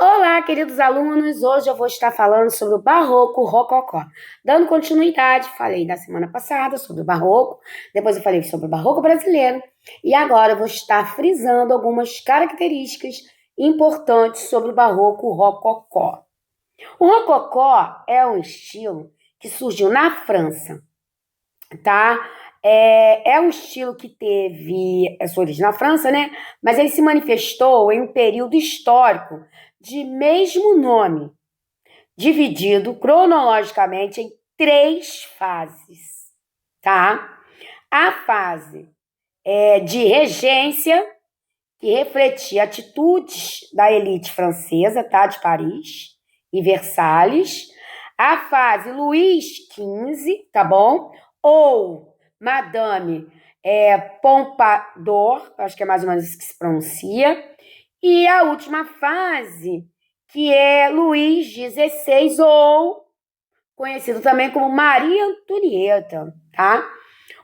Olá, queridos alunos! Hoje eu vou estar falando sobre o Barroco Rococó. Dando continuidade, falei na semana passada sobre o Barroco, depois eu falei sobre o Barroco brasileiro, e agora eu vou estar frisando algumas características importantes sobre o Barroco Rococó. O Rococó é um estilo que surgiu na França, tá? É um estilo que teve a sua origem na França, né? Mas ele se manifestou em um período histórico de mesmo nome, dividido cronologicamente em 3 fases, tá? A fase de regência, que refletia atitudes da elite francesa, tá? De Paris e Versalhes. A fase Luís XV, tá bom? Ou Madame Pompadour, acho que é mais ou menos isso que se pronuncia. E a última fase, que é Luís XVI, ou conhecido também como Maria Antonieta, tá?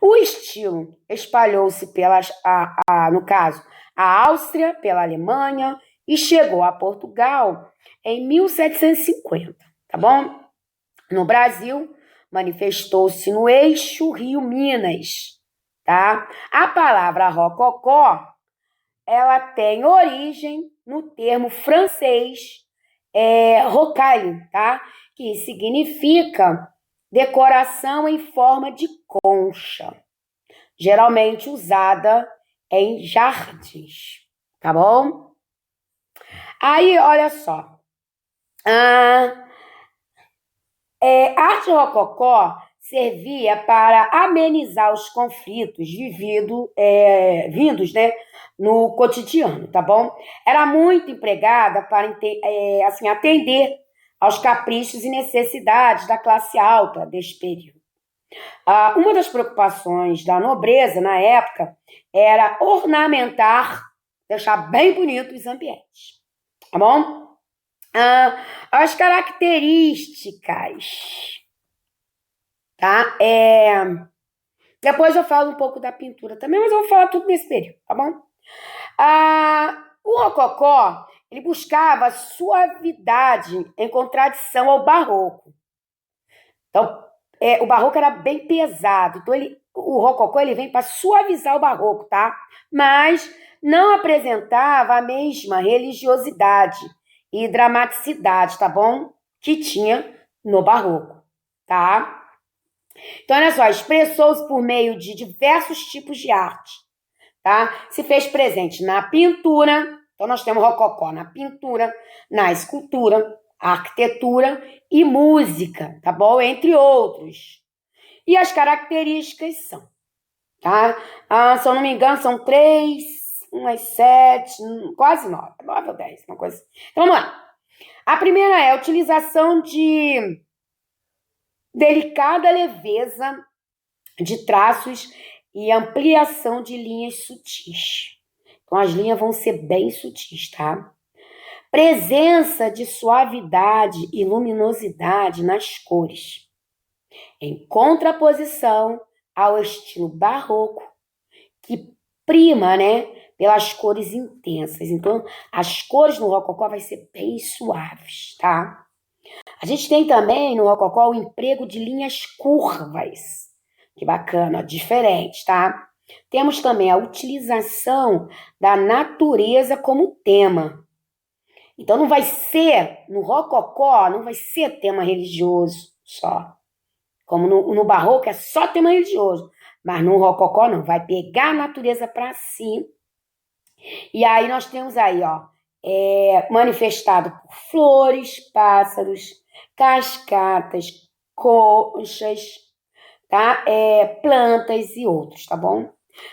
O estilo espalhou-se no caso, a Áustria, pela Alemanha, e chegou a Portugal em 1750, tá bom? No Brasil, manifestou-se no eixo Rio-Minas, tá? A palavra rococó, ela tem origem no termo francês rocaille, tá? Que significa decoração em forma de concha, geralmente usada em jardins, tá bom? Aí, olha só, a arte rococó servia para amenizar os conflitos vindos, né, no cotidiano, tá bom? Era muito empregada para assim, atender aos caprichos e necessidades da classe alta deste período. Uma das preocupações da nobreza na época era ornamentar, deixar bem bonitos os ambientes, tá bom? As características, tá? Depois eu falo um pouco da pintura também, mas eu vou falar tudo nesse período, tá bom? O rococó, ele buscava suavidade em contradição ao barroco. Então, o barroco era bem pesado, então o rococó ele vem para suavizar o barroco, tá? Mas não apresentava a mesma religiosidade e dramaticidade, tá bom? Que tinha no barroco, tá? Então, olha só, expressou-se por meio de diversos tipos de arte, tá? Se fez presente na pintura, então nós temos rococó na pintura, na escultura, arquitetura e música, tá bom? Entre outros. E as características são, tá? Se eu não me engano, são 3, umas 7, quase 9 ou 10, uma coisa assim. Então, vamos lá. A primeira é a utilização de delicada leveza de traços e ampliação de linhas sutis. Então, as linhas vão ser bem sutis, tá? Presença de suavidade e luminosidade nas cores, em contraposição ao estilo barroco, que prima, né, pelas cores intensas. Então, as cores no rococó vai ser bem suaves, tá? A gente tem também no rococó o emprego de linhas curvas. Que bacana, diferente, tá? Temos também a utilização da natureza como tema. Então, não vai ser, no rococó, não vai ser tema religioso só. Como no barroco é só tema religioso. Mas no rococó não, vai pegar a natureza para si. E aí nós temos aí, ó, manifestado por flores, pássaros, cascatas, conchas, tá? Plantas e outros, tá bom?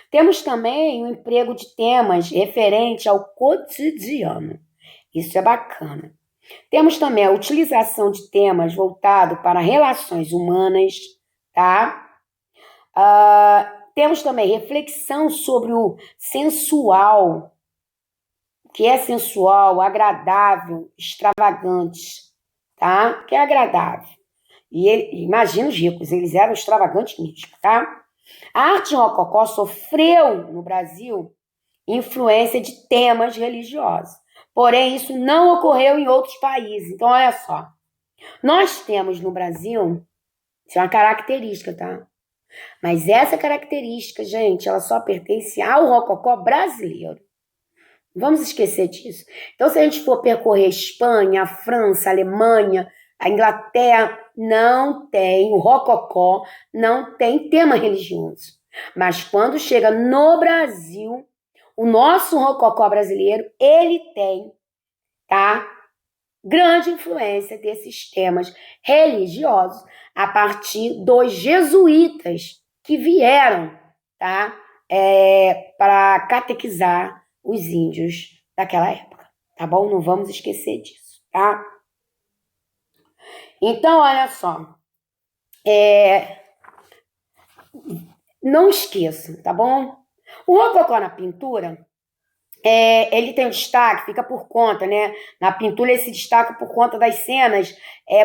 Temos também o emprego de temas referentes ao cotidiano. Isso é bacana. Temos também a utilização de temas voltados para relações humanas, tá? Temos também reflexão sobre o sensual, o que é sensual, agradável, extravagante, tá? O que é agradável. E imagina os ricos, eles eram extravagantes mesmo, tá? A arte rococó sofreu no Brasil influência de temas religiosos. Porém, isso não ocorreu em outros países. Então, olha só. Nós temos no Brasil, isso é uma característica, tá? Mas essa característica, gente, ela só pertence ao rococó brasileiro. Não vamos esquecer disso. Então, se a gente for percorrer a Espanha, a França, a Alemanha, a Inglaterra, não tem, o rococó não tem tema religioso. Mas quando chega no Brasil, o nosso rococó brasileiro, ele tem, tá? Grande influência desses temas religiosos a partir dos jesuítas que vieram, tá? Para catequizar os índios daquela época, tá bom? Não vamos esquecer disso, tá? Então, olha só, não esqueçam, tá bom? O rococó na pintura, ele tem um destaque, fica por conta, né? Na pintura ele se destaca por conta das cenas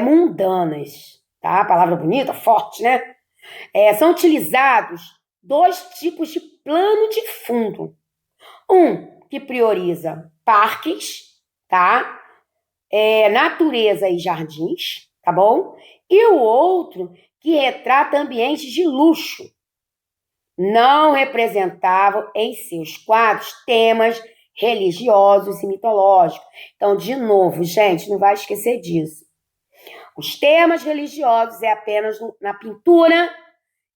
mundanas, tá? Palavra bonita, forte, né? São utilizados dois tipos de plano de fundo. Um que prioriza parques, tá? Natureza e jardins, tá bom? E o outro que retrata ambientes de luxo. Não representavam em seus quadros temas religiosos e mitológicos. Então, de novo, gente, não vai esquecer disso. Os temas religiosos é apenas na pintura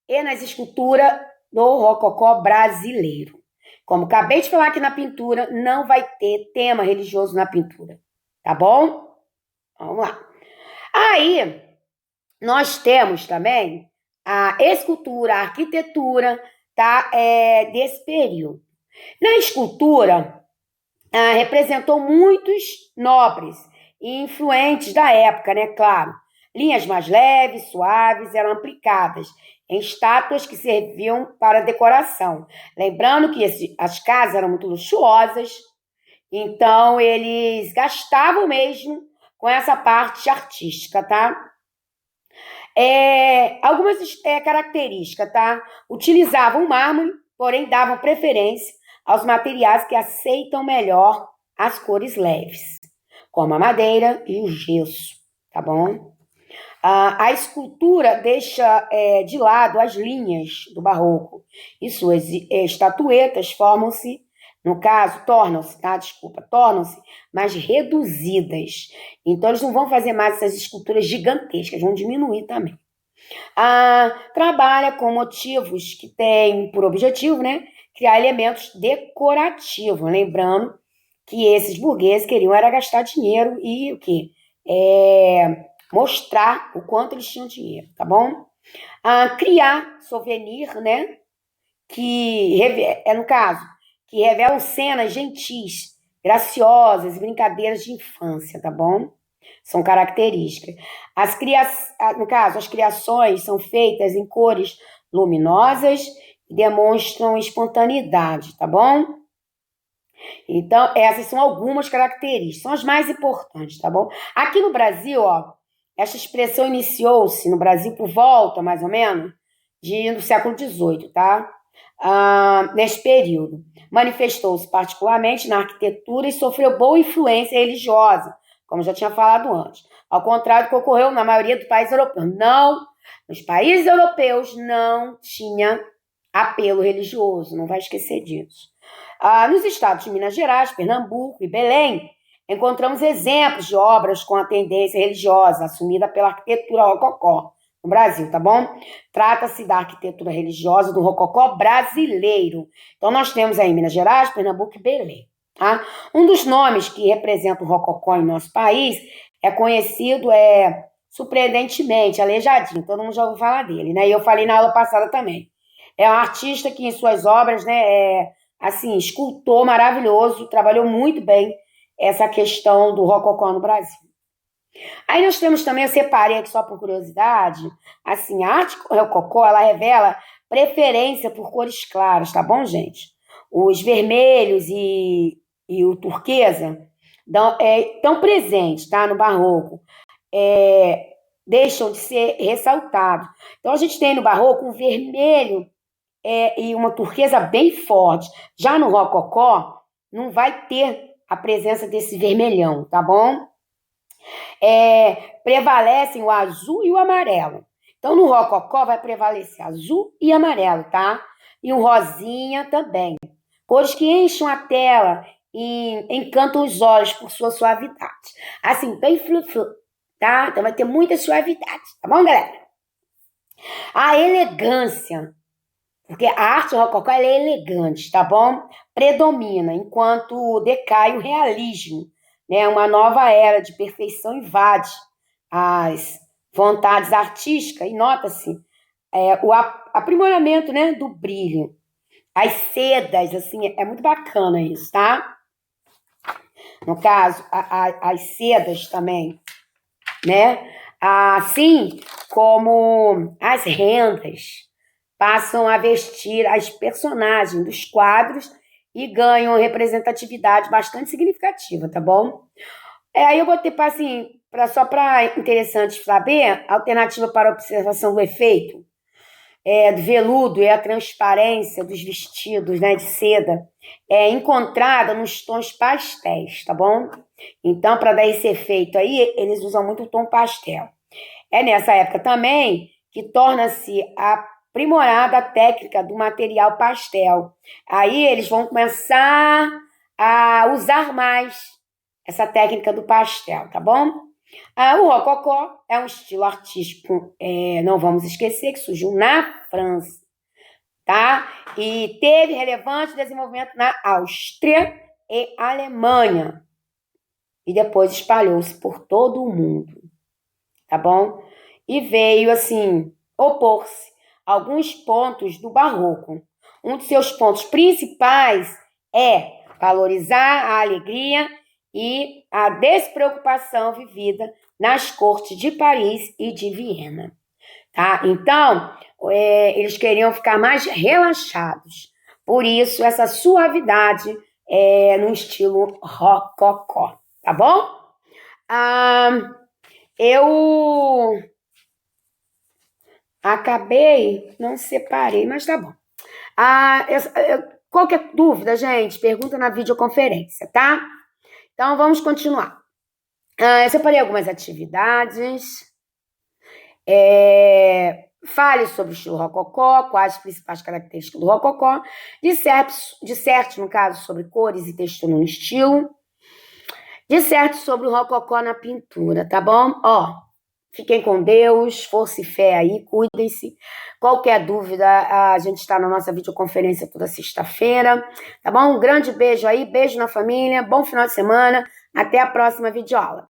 e nas esculturas do rococó brasileiro. Como acabei de falar aqui na pintura, não vai ter tema religioso na pintura, tá bom? Vamos lá. Aí, nós temos também a escultura, a arquitetura, tá? Desse período. Na escultura, representou muitos nobres e influentes da época, né? Claro. Linhas mais leves, suaves, eram aplicadas em estátuas que serviam para decoração. Lembrando que as casas eram muito luxuosas, então eles gastavam mesmo com essa parte artística, tá? Algumas características, tá? Utilizavam mármore, porém davam preferência aos materiais que aceitam melhor as cores leves, como a madeira e o gesso, tá bom? A escultura deixa de lado as linhas do barroco e suas estatuetas formam-se, no caso, tornam-se mais reduzidas. Então, eles não vão fazer mais essas esculturas gigantescas, vão diminuir também. Trabalha com motivos que têm por objetivo, né, criar elementos decorativos, lembrando que esses burgueses queriam era gastar dinheiro e o quê? Mostrar o quanto eles tinham dinheiro, tá bom? Criar souvenir, né? No caso, que revelam cenas gentis, graciosas, brincadeiras de infância, tá bom? São características. No caso, as criações são feitas em cores luminosas e demonstram espontaneidade, tá bom? Então, essas são algumas características, são as mais importantes, tá bom? Aqui no Brasil, ó, essa expressão iniciou-se no Brasil por volta, mais ou menos, do século XVIII, tá? Nesse período. Manifestou-se particularmente na arquitetura e sofreu boa influência religiosa, como já tinha falado antes. Ao contrário do que ocorreu na maioria dos países europeus. Não, nos países europeus não tinha apelo religioso, não vai esquecer disso. Nos estados de Minas Gerais, Pernambuco e Belém, encontramos exemplos de obras com a tendência religiosa assumida pela arquitetura rococó no Brasil, tá bom? Trata-se da arquitetura religiosa do rococó brasileiro. Então, nós temos aí Minas Gerais, Pernambuco e Belém, tá? Um dos nomes que representa o rococó em nosso país é conhecido, surpreendentemente, Aleijadinho. Todo mundo já ouviu falar dele, né? E eu falei na aula passada também. É um artista que, em suas obras, né, escultor maravilhoso, trabalhou muito bem essa questão do rococó no Brasil. Aí nós temos também, eu separei aqui só por curiosidade, assim, a arte rococó, ela revela preferência por cores claras, tá bom, gente? Os vermelhos e o turquesa estão presentes, tá, no barroco, deixam de ser ressaltados. Então, a gente tem no barroco um vermelho e uma turquesa bem forte. Já no rococó, não vai ter a presença desse vermelhão, tá bom? Prevalecem o azul e o amarelo. Então, no rococó vai prevalecer azul e amarelo, tá? E o rosinha também. Cores que enchem a tela e encantam os olhos por sua suavidade. Assim, bem flu-flu, tá? Então vai ter muita suavidade, tá bom, galera? A elegância, porque a arte rococó ela é elegante, tá bom? Predomina, enquanto decai o realismo, né? Uma nova era de perfeição invade as vontades artísticas e nota-se o aprimoramento, né, do brilho. As sedas, assim, é muito bacana isso, tá? No caso, as sedas também, né? Assim como as rendas passam a vestir as personagens dos quadros e ganham representatividade bastante significativa, tá bom? Aí eu botei para assim, só para interessante saber, alternativa para observação do efeito do veludo e a transparência dos vestidos, né, de seda, encontrada nos tons pastéis, tá bom? Então, para dar esse efeito aí, eles usam muito o tom pastel. É nessa época também que torna-se aprimorada a técnica do material pastel. Aí eles vão começar a usar mais essa técnica do pastel, tá bom? O rococó é um estilo artístico, não vamos esquecer, que surgiu na França, tá? E teve relevante desenvolvimento na Áustria e Alemanha. E depois espalhou-se por todo o mundo, tá bom? E veio, assim, opor-se a alguns pontos do barroco. Um de seus pontos principais é valorizar a alegria e a despreocupação vivida nas cortes de Paris e de Viena, tá? Então, eles queriam ficar mais relaxados. Por isso, essa suavidade no estilo rococó, tá bom? Eu acabei, não separei, mas tá bom. Qualquer dúvida, gente, pergunta na videoconferência, tá? Então, vamos continuar. Eu separei algumas atividades. Fale sobre o estilo rococó, quais as principais características do rococó. Disserte, no caso, sobre cores e textura no estilo. Disserte sobre o rococó na pintura, tá bom? Fiquem com Deus, força e fé aí, cuidem-se. Qualquer dúvida, a gente está na nossa videoconferência toda sexta-feira, tá bom? Um grande beijo aí, beijo na família, bom final de semana, até a próxima videoaula.